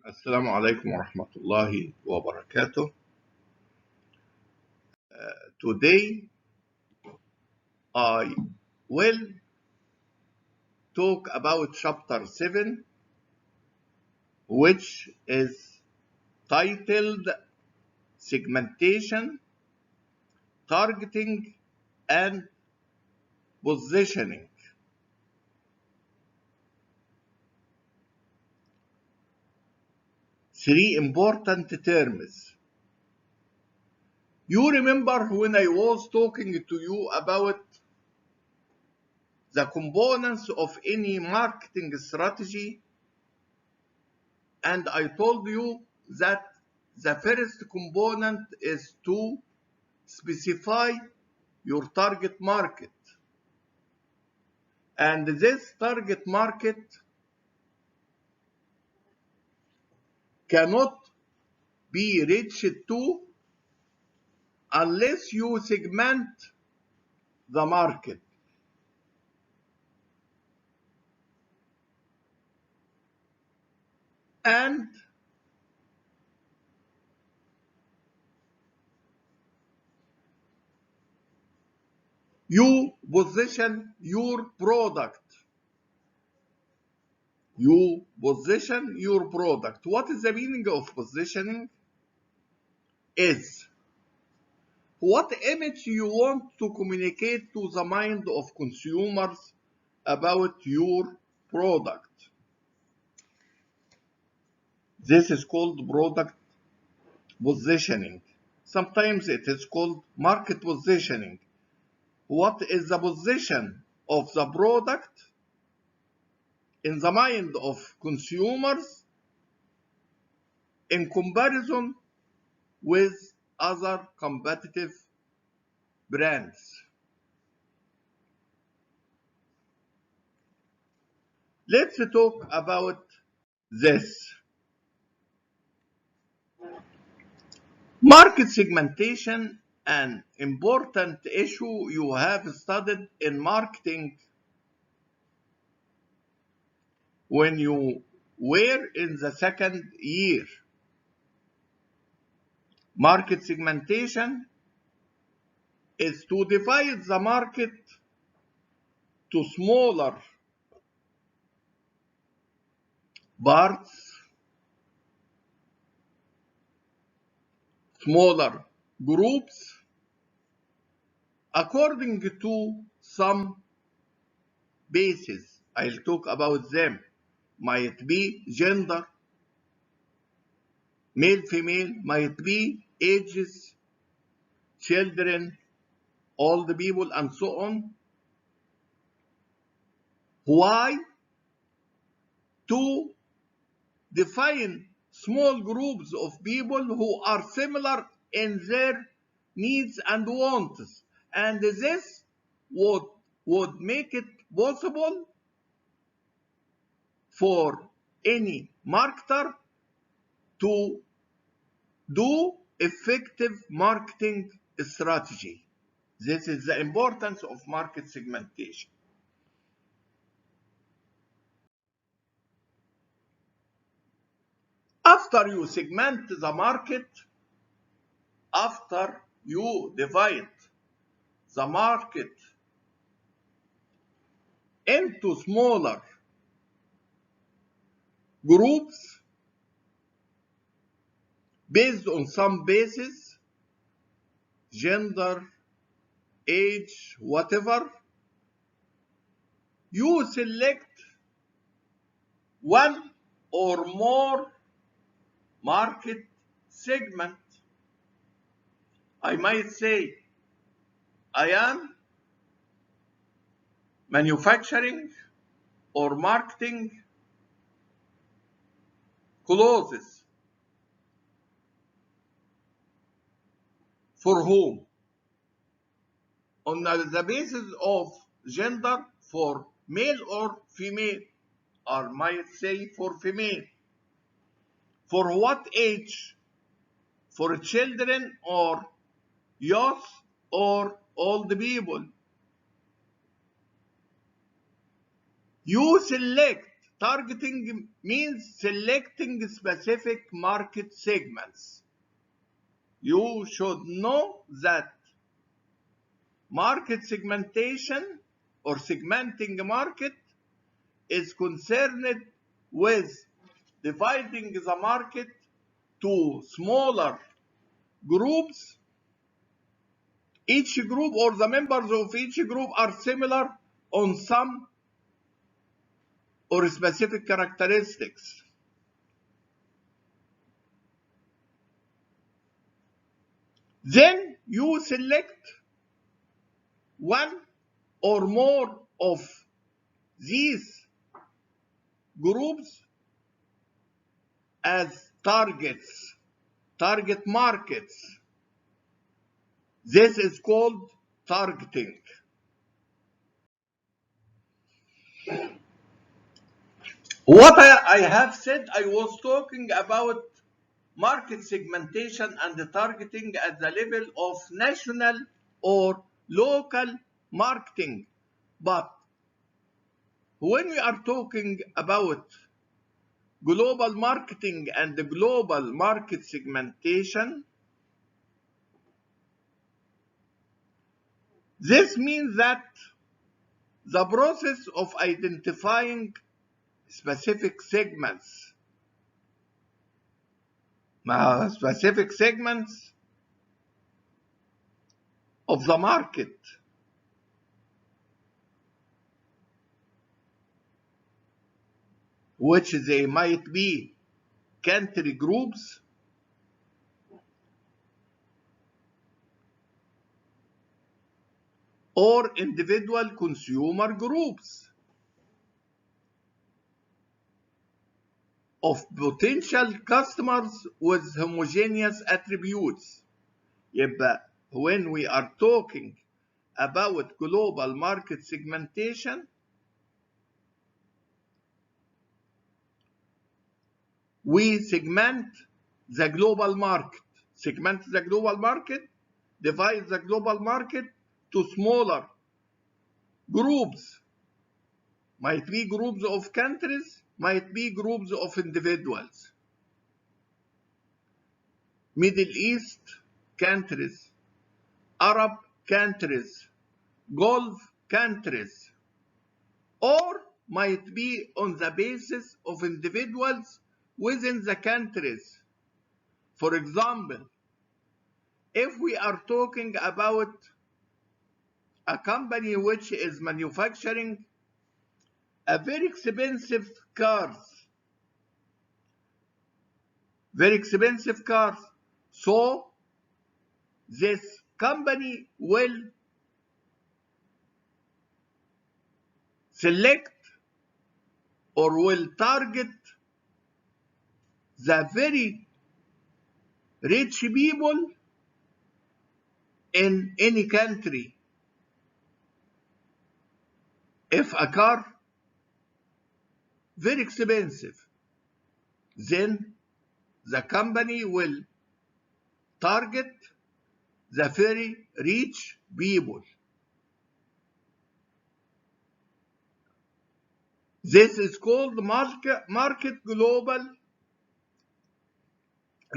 السلام عليكم ورحمة الله وبركاته. Today I will talk about chapter 7, which is titled Segmentation, Targeting and Positioning. Three important terms. You remember when I was talking to you about the components of any marketing strategy, and I told you that the first component is to specify your target market, and this target market cannot be reached to unless you segment the market. And you position your product. You position your product. What is the meaning of positioning? Is what image you want to communicate to the mind of consumers about your product. This is called product positioning. Sometimes it is called market positioning. What is the position of the product in the mind of consumers in comparison with other competitive brands? Let's talk about this. Market segmentation, an important issue you have studied in marketing when you were in the second year. Market segmentation is to divide the market to smaller parts, smaller groups, according to some bases. I'll talk about them. Might be gender, male, female, might be ages, children, old people, and so on. Why? To define small groups of people who are similar in their needs and wants, and this would make it possible for any marketer to do effective marketing strategy. This is the importance of market segmentation. After you segment the market, after you divide the market into smaller groups based on some basis, gender, age, whatever, you select one or more market segment. I might say, I am manufacturing or marketing clothes. For whom? On the basis of gender, for male or female, or might say for female. For what age? For children or youth or old people. You select targeting means selecting specific market segments. You should know that market segmentation or segmenting market is concerned with dividing the market to smaller groups. Each group or the members of each group are similar on some or specific characteristics. Then you select one or more of these groups as targets, target markets. This is called targeting. What I have said, I was talking about market segmentation and targeting at the level of national or local marketing. But when we are talking about global marketing and the global market segmentation, this means that the process of identifying specific segments of the market, which they might be country groups or individual consumer groups of potential customers with homogeneous attributes. يبقى when we are talking about global market segmentation, we segment the global market. Segment the global market, divide the global market to smaller groups. Might be groups of countries, might be groups of individuals. Middle East countries, Arab countries, Gulf countries, or might be on the basis of individuals within the countries. For example, if we are talking about a company which is manufacturing a very expensive cars, so this company will select or will target the very rich people in any country. If a car very expensive, then the company will target the very rich people. This is called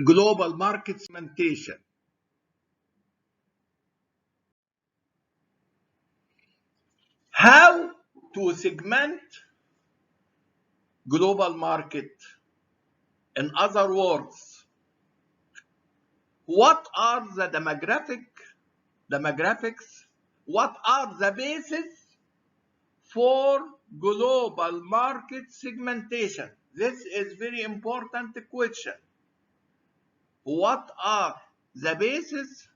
global market segmentation. How to segment global market? In other words, what are the demographics? What are the basis for global market segmentation? This is very important question. What are the basis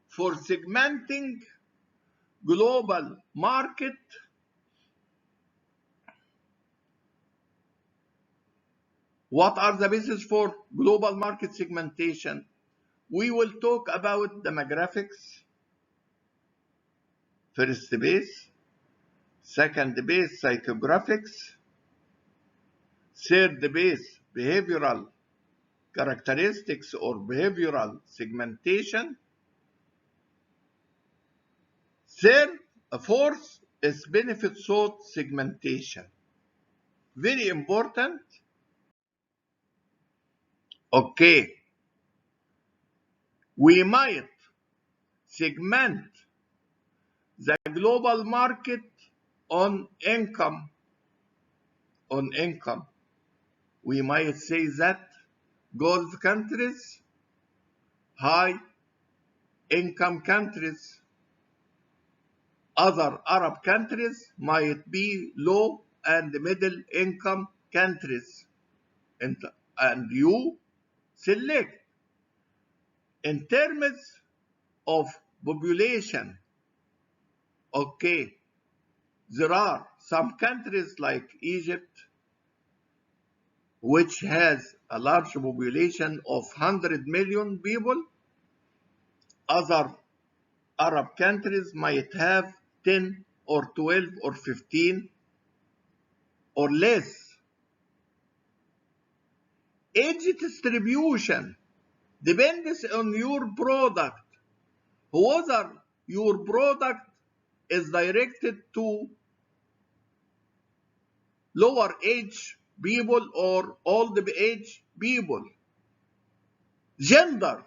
for segmenting global market? What are the basis for global market segmentation? We will talk about demographics, first base, second base, psychographics, third base, behavioral characteristics or behavioral segmentation, fourth is benefit sought segmentation. very important. Okay, we might segment the global market on income. We might say that Gulf countries, high income countries, other Arab countries might be low and middle income countries. And you select in terms of population. Okay, there are some countries like Egypt, which has a large population of 100 million people. Other Arab countries might have 10 or 12 or 15 or less. Age distribution depends on your product. Whether your product is directed to lower age people or old age people. Gender,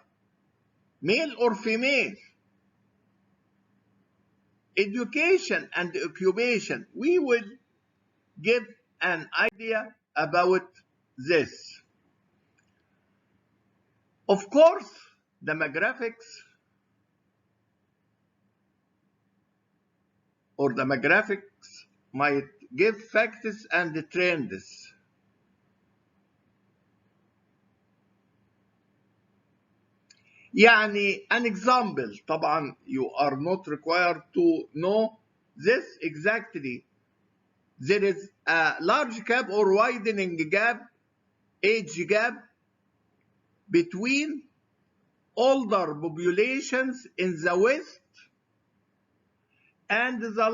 male or female. Education and occupation. We will give an idea about this. Of course, demographics might give facts and trends. يعني an example, طبعا you are not required to know this exactly. There is a large gap or widening gap, age gap between older populations in the West and the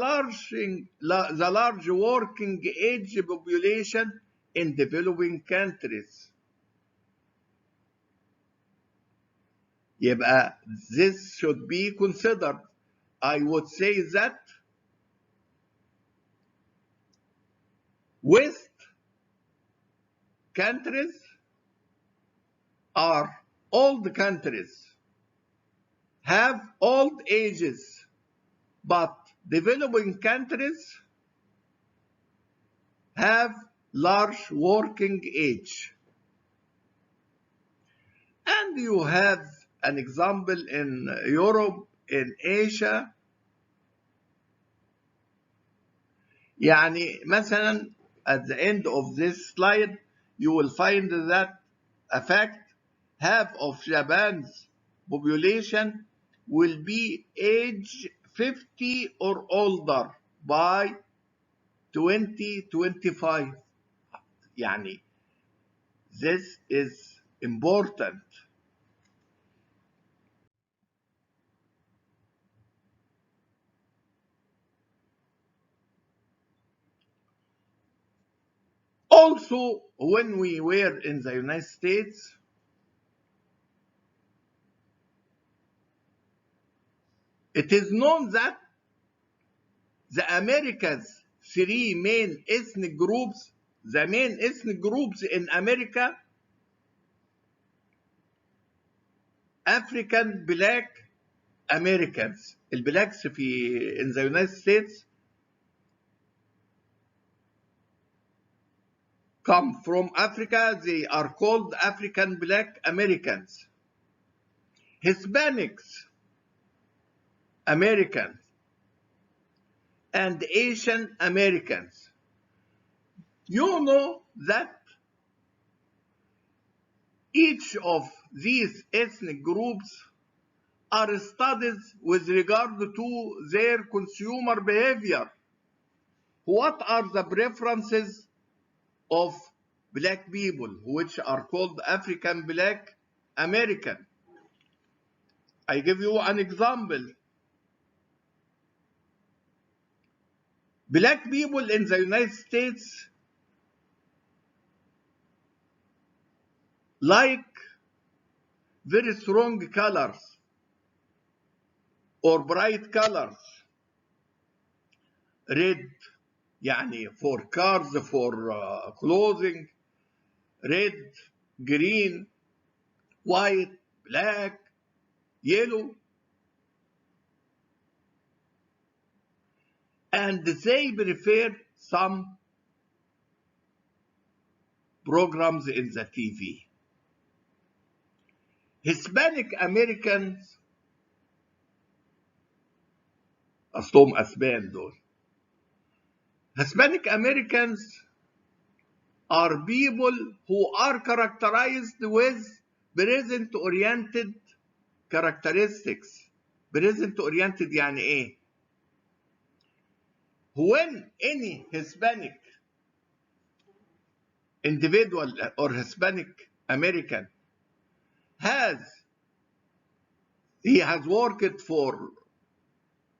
large working age population in developing countries. يبقى this should be considered. I would say that West countries are old countries, have old ages, but developing countries have large working age. And you have an example in Europe, in Asia. يعني مثلا at the end of this slide you will find that a fact, half of Japan's population will be age 50 or older by 2025. يعني this is important. Also, when we were in the United States, it is known that the Americas' three main ethnic groups, the main ethnic groups in America, African Black Americans. البلاكس in the United States come from Africa. They are called African Black Americans. Hispanics Americans and Asian Americans. You know that each of these ethnic groups are studied with regard to their consumer behavior. What are the preferences of black people, which are called African Black American? I give you an example. Black people in the United States like very strong colors or bright colors, red, يعني for cars, for clothing, red, green, white, black, yellow. And they prefer some programs in the TV. Hispanic Americans أصلهم أسبان دول. Hispanic Americans are people who are characterized with present-oriented characteristics. Present-oriented يعني إيه؟ When any Hispanic individual or Hispanic American he has worked for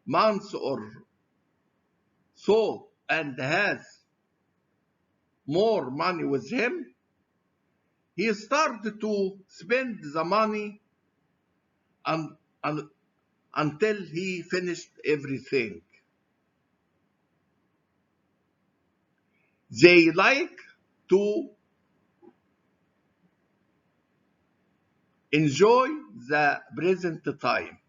months or so and has more money with him, he started to spend the money until he finished everything. They like to enjoy the present time.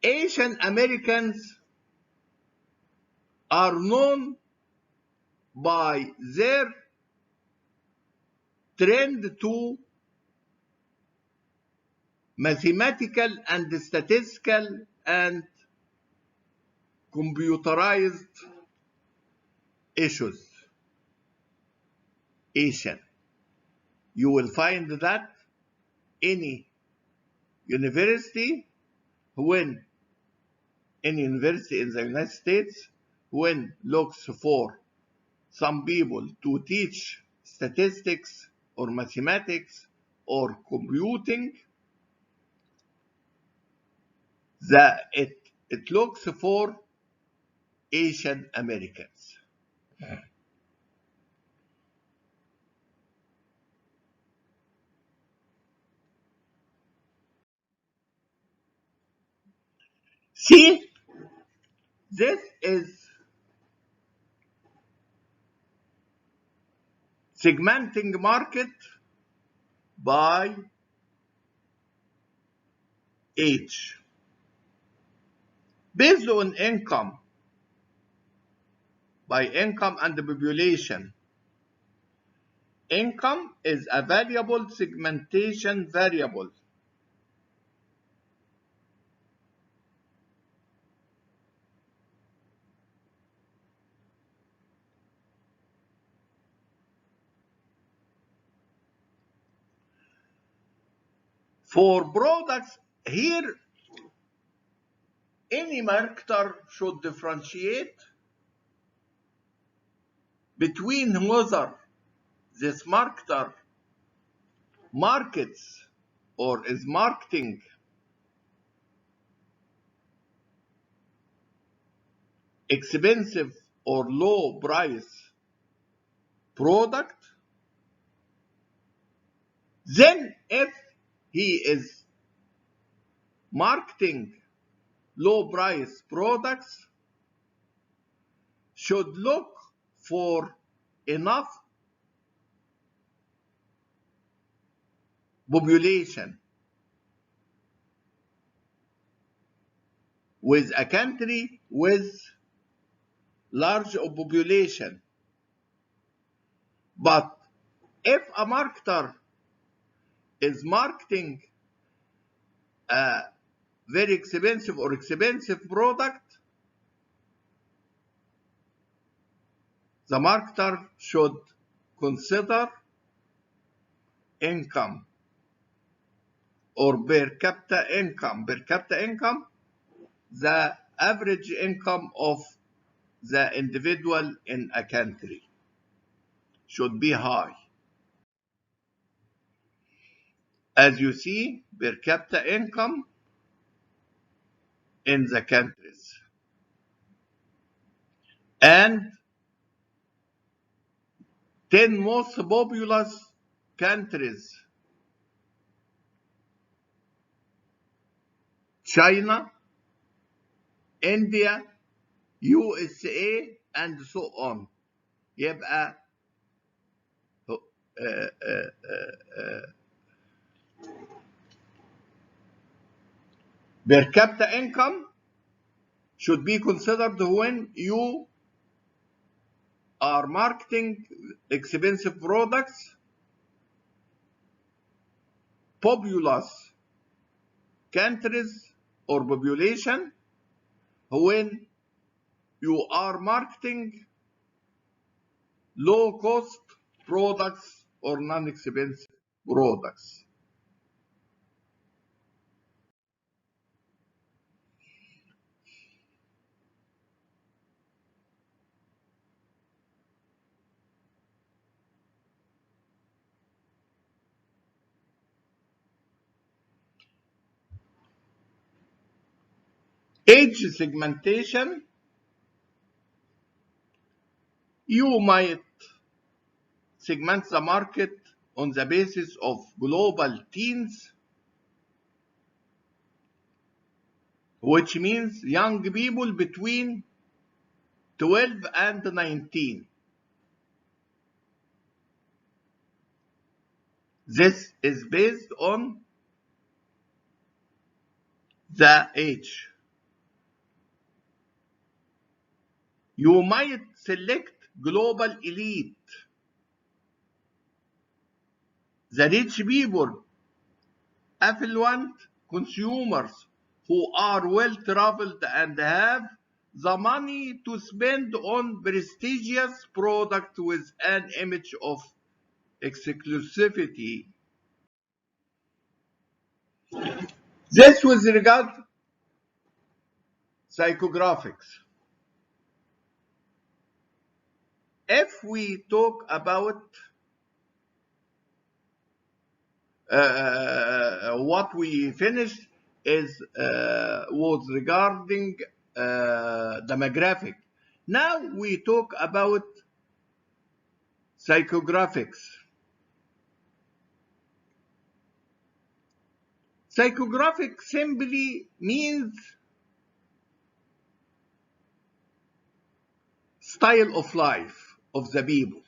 Asian Americans are known by their trend to mathematical and statistical and computerized issues. Asian. You will find that any university in the United States, when looks for some people to teach statistics or mathematics or computing, it looks for Asian Americans. See, this is segmenting market by age. Based on income, by income and the population. Income is a valuable segmentation variable. For products, here any marketer should differentiate between whether this marketer markets or is marketing expensive or low price product. Then if he is marketing low price products, should look for enough population with a country with large population. But if a marketer is marketing a very expensive or expensive product, the marketer should consider income or per capita income. Per capita income, the average income of the individual in a country should be high. As you see, per capita income in the countries. And 10 most populous countries: China, India, USA, and so on. يبقى per capita income should be considered when you are marketing expensive products, populous countries or population, when you are marketing low cost products or non-expensive products. Age segmentation, you might segment the market on the basis of global teens, which means young people between 12 and 19. This is based on the age. You might select global elite, the rich people, affluent consumers who are well traveled and have the money to spend on prestigious product with an image of exclusivity. This with regard psychographics. If we talk about what we finished was regarding demographic. Now we talk about psychographics. Psychographic simply means style of life of the people.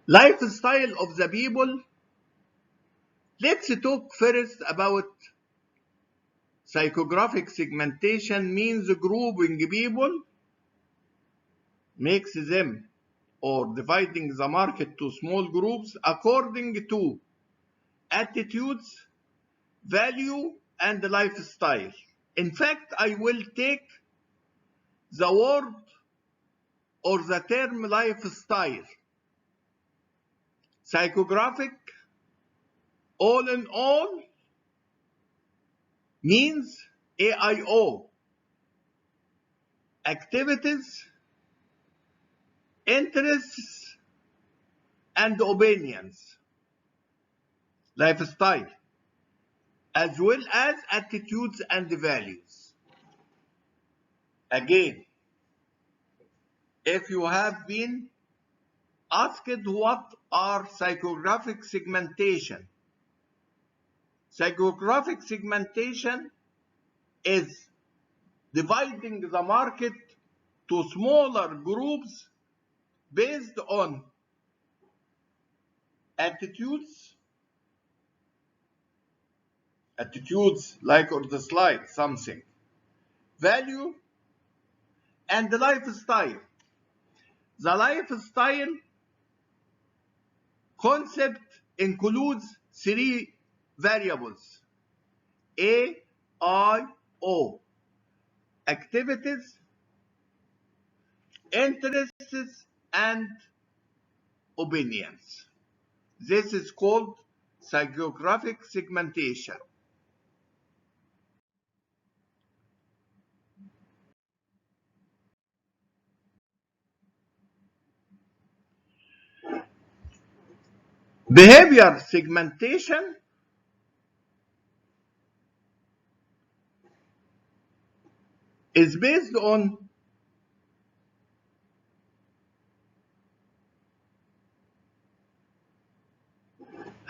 Lifestyle of the people. Let's talk first about psychographic segmentation means grouping people, makes them or dividing the market to small groups according to attitudes, value, and lifestyle. In fact, I will take the word or the term lifestyle. Psychographic, all in all, means AIO, activities, interests, and opinions, lifestyle, as well as attitudes and values. Again, if you have been asked what are psychographic segmentation, psychographic segmentation is dividing the market to smaller groups based on attitudes like or dislike something, value, and lifestyle. The lifestyle concept includes three variables: A, I, O, activities, interests, and opinions. This is called psychographic segmentation. Behavior segmentation is based on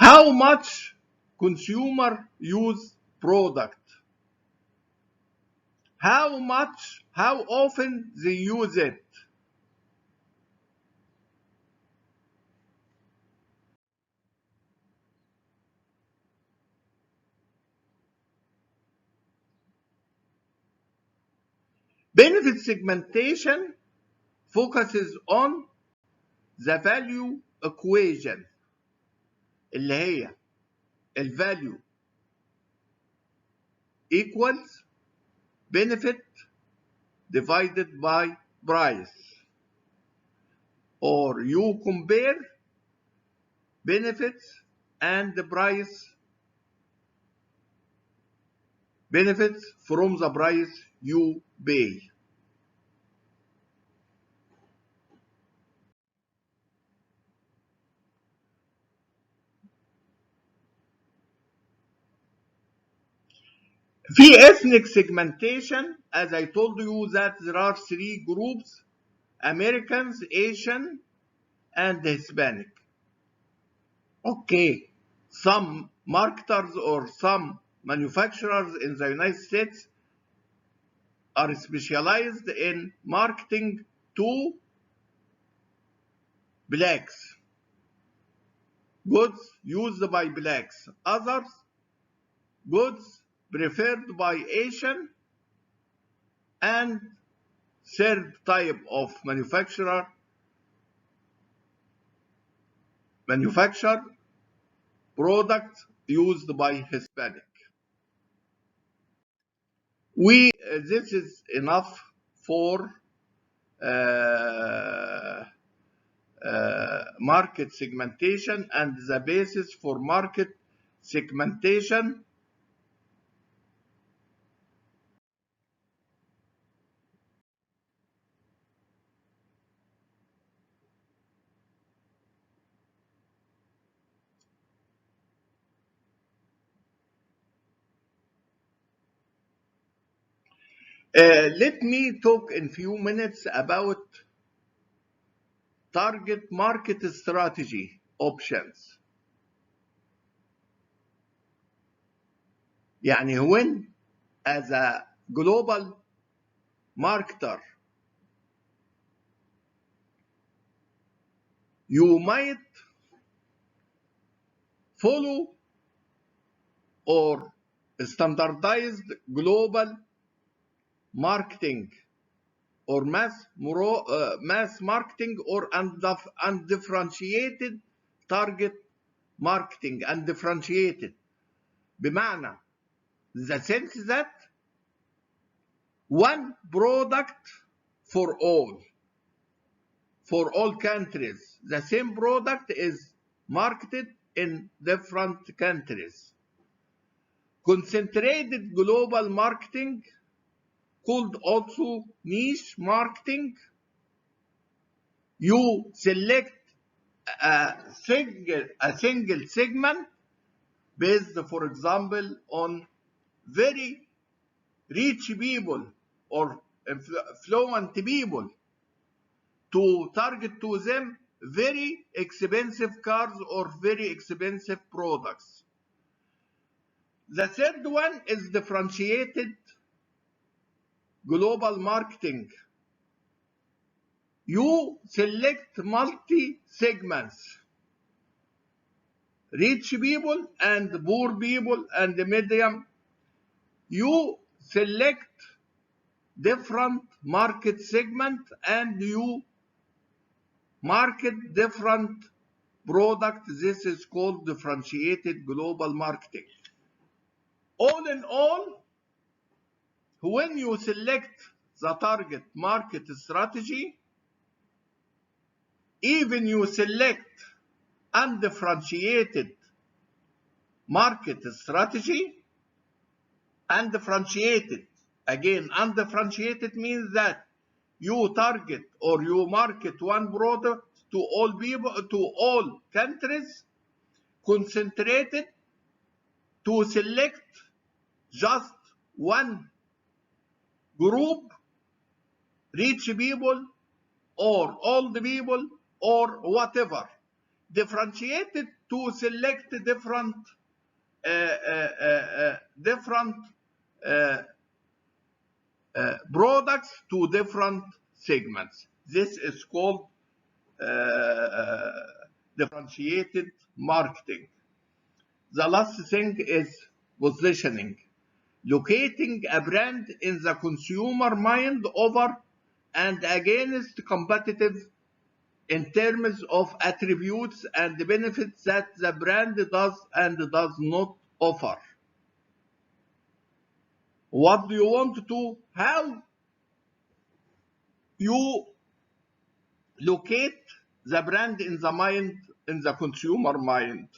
How much consumer use product? How much, how often they use it? Benefit segmentation focuses on the value equation اللي هي الvalue equals benefit divided by price, or you compare benefits and the price, benefits from the price you pay. في ethnic segmentation, as I told you that there are three groups: Americans, Asian, and Hispanic. Okay, some marketers or some manufacturers in the United States are specialized in marketing to blacks, goods used by blacks. Others, goods preferred by Asian, and third type of manufacture products used by Hispanic. This is enough for market segmentation, and the basis for market segmentation let me talk in few minutes about target market strategy options. يعني when as a global marketer you might follow or standardized global marketing or mass marketing or undifferentiated target marketing, undifferentiated بمعنى the sense that one product for all countries, the same product is marketed in different countries. Concentrated global marketing, called also niche marketing, you select a single segment based, for example, on very rich people or affluent people, to target to them very expensive cars or very expensive products. The third one is differentiated global marketing. You select multi-segments, rich people and poor people and medium. You select different market segments and you market different products. This is called differentiated global marketing. All in all, when you select the target market strategy, even you select undifferentiated market strategy, undifferentiated, again, undifferentiated means that you target or you market one product to all people, to all countries, concentrated to select just one group, rich people or old people or whatever. Differentiated to select different products to different segments. This is called differentiated marketing. The last thing is positioning. Locating a brand in the consumer mind over and against competitive in terms of attributes and benefits that the brand does and does not offer. What do you want to? How you locate the brand in the mind, in the consumer mind,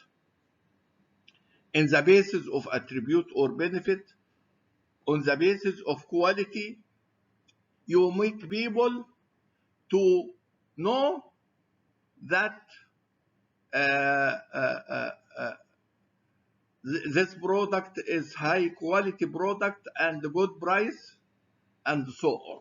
in the basis of attribute or benefit, on the basis of quality. You make people to know that this product is high quality product and good price and so on.